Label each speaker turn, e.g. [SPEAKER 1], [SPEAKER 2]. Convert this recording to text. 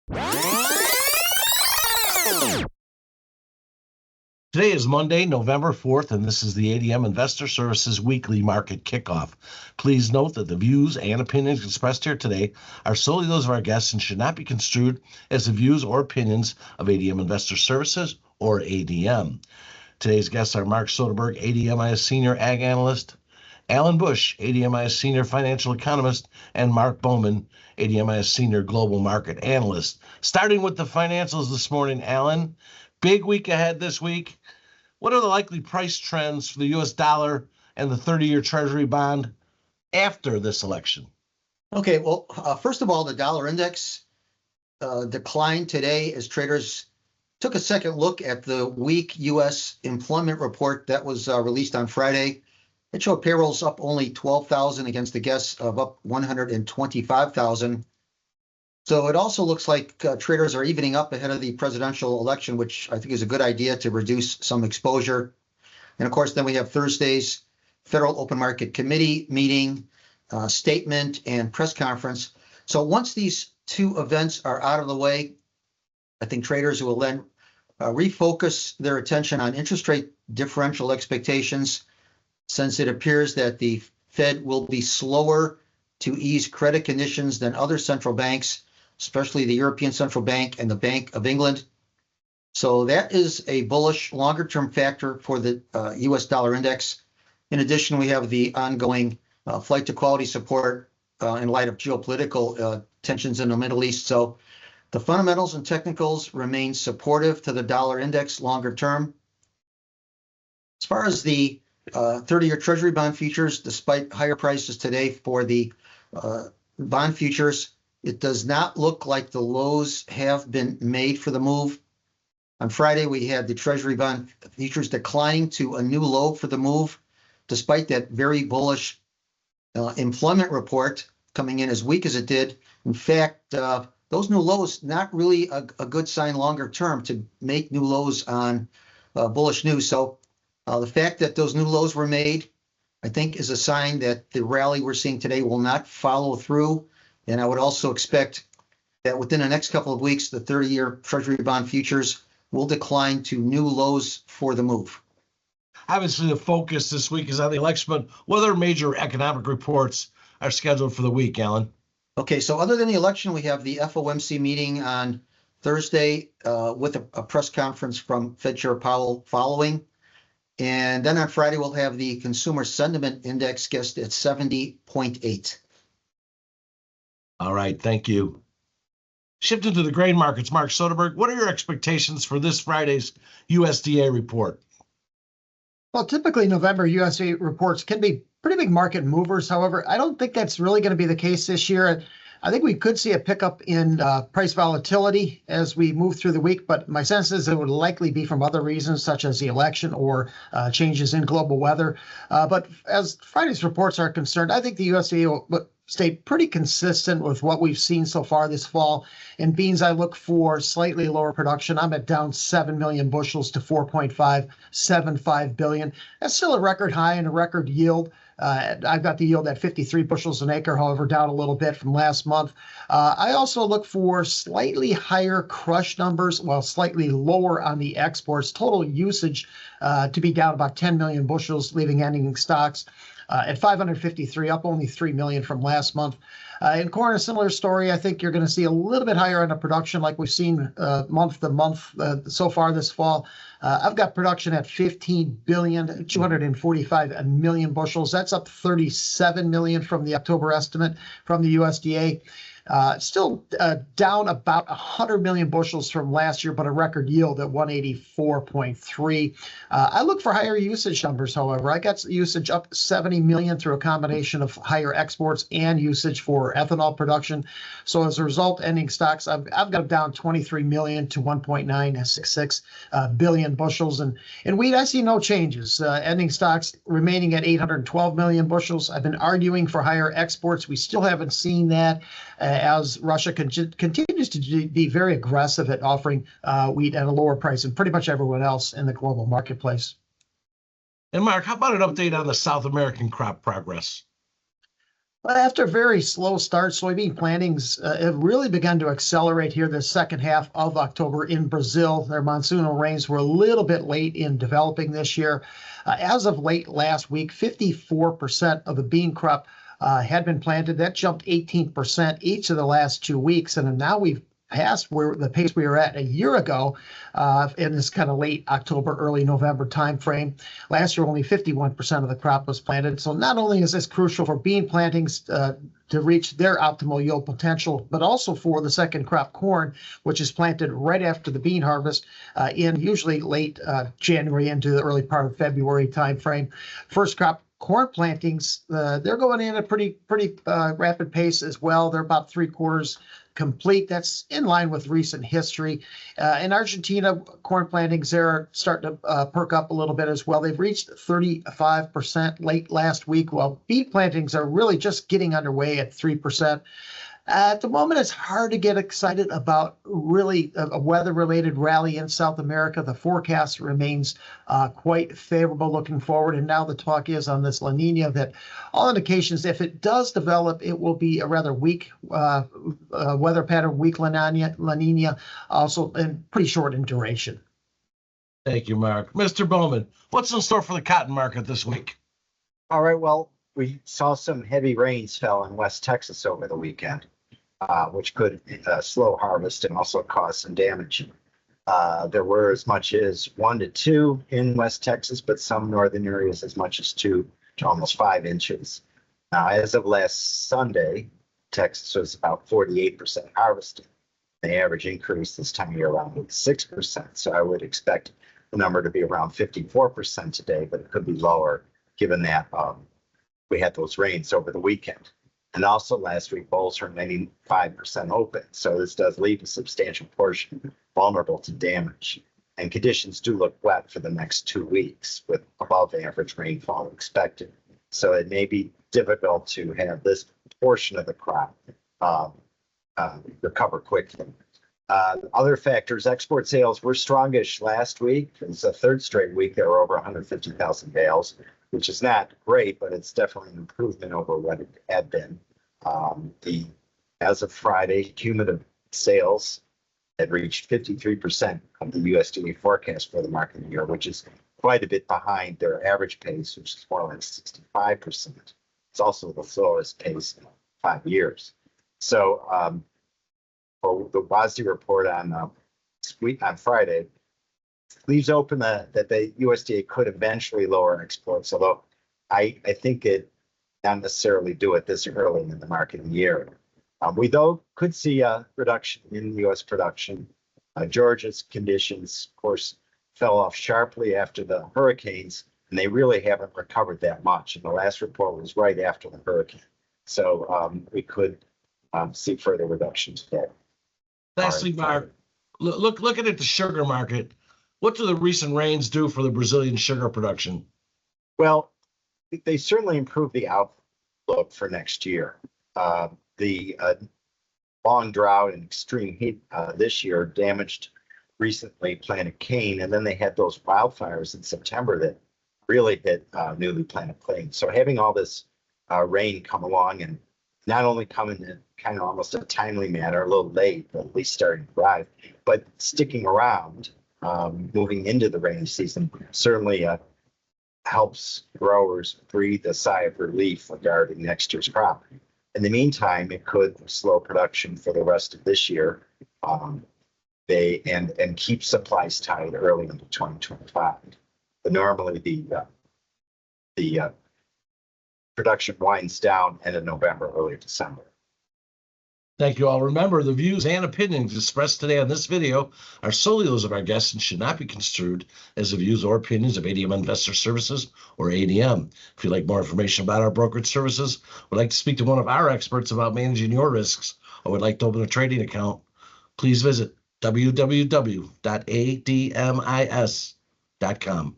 [SPEAKER 1] Today is Monday, November 4th, and this is the ADM Investor Services Weekly Market Kickoff. Please note that the views and opinions expressed here today are solely those of our guests and should not be construed as the views or opinions of ADM Investor Services or ADM. Today's guests are Mark Soderberg, ADMIS Senior Ag Analyst, Alan Bush, ADMIS Senior Financial Economist, and Mark Bowman, ADMIS Senior Global Market Analyst. Starting with the financials this morning, Alan, big week ahead this week. What are the likely price trends for the U.S. dollar and the 30-year Treasury bond after this election?
[SPEAKER 2] Okay, well, first of all, the dollar index declined today as traders took a second look at the weak U.S. employment report that was released on Friday. It showed payrolls up only 12,000 against the guess of up 125,000. So it also looks like traders are evening up ahead of the presidential election, which I think is a good idea to reduce some exposure. And of course, then we have Thursday's Federal Open Market Committee meeting, statement, and press conference. So once these two events are out of the way, I think traders will then refocus their attention on interest rate differential expectations, since it appears that the Fed will be slower to ease credit conditions than other central banks, especially the European Central Bank and the Bank of England. So that is a bullish longer-term factor for the U.S. dollar index. In addition, we have the ongoing flight to quality support in light of geopolitical tensions in the Middle East. So the fundamentals and technicals remain supportive to the dollar index longer term. As far as the 30-year Treasury bond futures, despite higher prices today for the bond futures, it does not look like the lows have been made for the move. On Friday, we had the Treasury bond futures declining to a new low for the move, despite that very bullish employment report coming in as weak as it did. In fact, those new lows, not really a good sign longer term to make new lows on bullish news. So the fact that those new lows were made, I think, is a sign that the rally we're seeing today will not follow through. And I would also expect that within the next couple of weeks, the 30-year Treasury bond futures will decline to new lows for the move.
[SPEAKER 1] Obviously, the focus this week is on the election, but what other major economic reports are scheduled for the week, Alan?
[SPEAKER 2] Okay, so other than the election, we have the FOMC meeting on Thursday with a press conference from Fed Chair Powell following. And then on Friday, we'll have the Consumer Sentiment Index guessed at 70.8.
[SPEAKER 1] All right, thank you. Shifting to the grain markets, Mark Soderberg, what are your expectations for this Friday's USDA report?
[SPEAKER 3] Well, typically November USDA reports can be pretty big market movers. However, I don't think that's really going to be the case this year. I think we could see a pickup in price volatility as we move through the week, but my sense is it would likely be from other reasons, such as the election or changes in global weather. But as Friday's reports are concerned, I think the USDA will stay pretty consistent with what we've seen so far this fall. In beans, I look for slightly lower production. I'm at down 7 million bushels to 4.575 billion. That's still a record high and a record yield. I've got the yield at 53 bushels an acre, however, down a little bit from last month. I also look for slightly higher crush numbers, while slightly lower on the exports. Total usage to be down about 10 million bushels, leaving ending stocks at 553, up only 3 million from last month. In corn, a similar story. I think you're going to see a little bit higher end of production like we've seen month to month so far this fall. I've got production at 15,245 million bushels. That's up 37 million from the October estimate from the USDA. Still down about 100 million bushels from last year, but a record yield at 184.3. I look for higher usage numbers, however. I got usage up 70 million through a combination of higher exports and usage for ethanol production. So as a result, ending stocks, I've got them down 23 million to 1.966 billion bushels. And in wheat, I see no changes. Ending stocks remaining at 812 million bushels. I've been arguing for higher exports. We still haven't seen that. As Russia continues to be very aggressive at offering wheat at a lower price than pretty much everyone else in the global marketplace.
[SPEAKER 1] And Mark, how about an update on the South American crop progress?
[SPEAKER 3] Well, after a very slow start, soybean plantings have really begun to accelerate here the second half of October in Brazil. Their monsoonal rains were a little bit late in developing this year. As of late last week, 54% of the bean crop had been planted. That jumped 18% each of the last 2 weeks. And now we've passed where the pace we were at a year ago in this kind of late October, early November timeframe. Last year, only 51% of the crop was planted. So not only is this crucial for bean plantings to reach their optimal yield potential, but also for the second crop corn, which is planted right after the bean harvest in usually late January into the early part of February timeframe. First crop corn plantings, they're going in at a pretty rapid pace as well. They're about 3/4 complete. That's in line with recent history. In Argentina, corn plantings are starting to perk up a little bit as well. They've reached 35% late last week, while bean plantings are really just getting underway at 3%. At the moment, it's hard to get excited about really a weather-related rally in South America. The forecast remains quite favorable looking forward. And now the talk is on this La Nina that all indications, if it does develop, it will be a rather weak weather pattern, weak La Nina, also and pretty short in duration.
[SPEAKER 1] Thank you, Mark. Mr. Bowman, what's in store for the cotton market this week?
[SPEAKER 4] All right, well, we saw some heavy rains fell in West Texas over the weekend, which could slow harvest and also cause some damage. There were as much as 1 to 2 in West Texas, but some northern areas as much as 2 to almost 5 inches. Now, as of last Sunday, Texas was about 48% harvested. The average increase this time of year around 6%. So I would expect the number to be around 54% today, but it could be lower given that we had those rains over the weekend. And also last week, bowls were 95% open. So this does leave a substantial portion vulnerable to damage. And conditions do look wet for the next 2 weeks with above average rainfall expected. So it may be difficult to have this portion of the crop recover quickly. Other factors, export sales were strongish last week. It's the third straight week there were over 150,000 bales, which is not great, but it's definitely an improvement over what it had been. As of Friday, cumulative sales had reached 53% of the USDA forecast for the market year, which is quite a bit behind their average pace, which is more like 65%. It's also the slowest pace in 5 years. So for the WASDE report on Friday, leaves open that the USDA could eventually lower exports, although I think it not necessarily do it this early in the marketing year. We though could see a reduction in U.S. production. Georgia's conditions, of course, fell off sharply after the hurricanes, and they really haven't recovered that much. And the last report was right after the hurricane, so we could see further reductions there.
[SPEAKER 1] Lastly, Mark, looking at the sugar market, what do the recent rains do for the Brazilian sugar production?
[SPEAKER 4] Well, they certainly improved the outlook for next year. The long drought and extreme heat this year damaged recently planted cane, and then they had those wildfires in September that really hit newly planted cane. So having all this rain come along and not only come in kind of almost a timely manner, a little late, but at least starting to arrive, but sticking around, moving into the rainy season, certainly helps growers breathe a sigh of relief regarding next year's crop. In the meantime, it could slow production for the rest of this year, and keep supplies tight early into 2025. But normally the production winds down end of November, early December.
[SPEAKER 1] Thank you all. Remember, the views and opinions expressed today on this video are solely those of our guests and should not be construed as the views or opinions of ADM Investor Services or ADM. If you'd like more information about our brokerage services, would like to speak to one of our experts about managing your risks, or would like to open a trading account, please visit www.admis.com.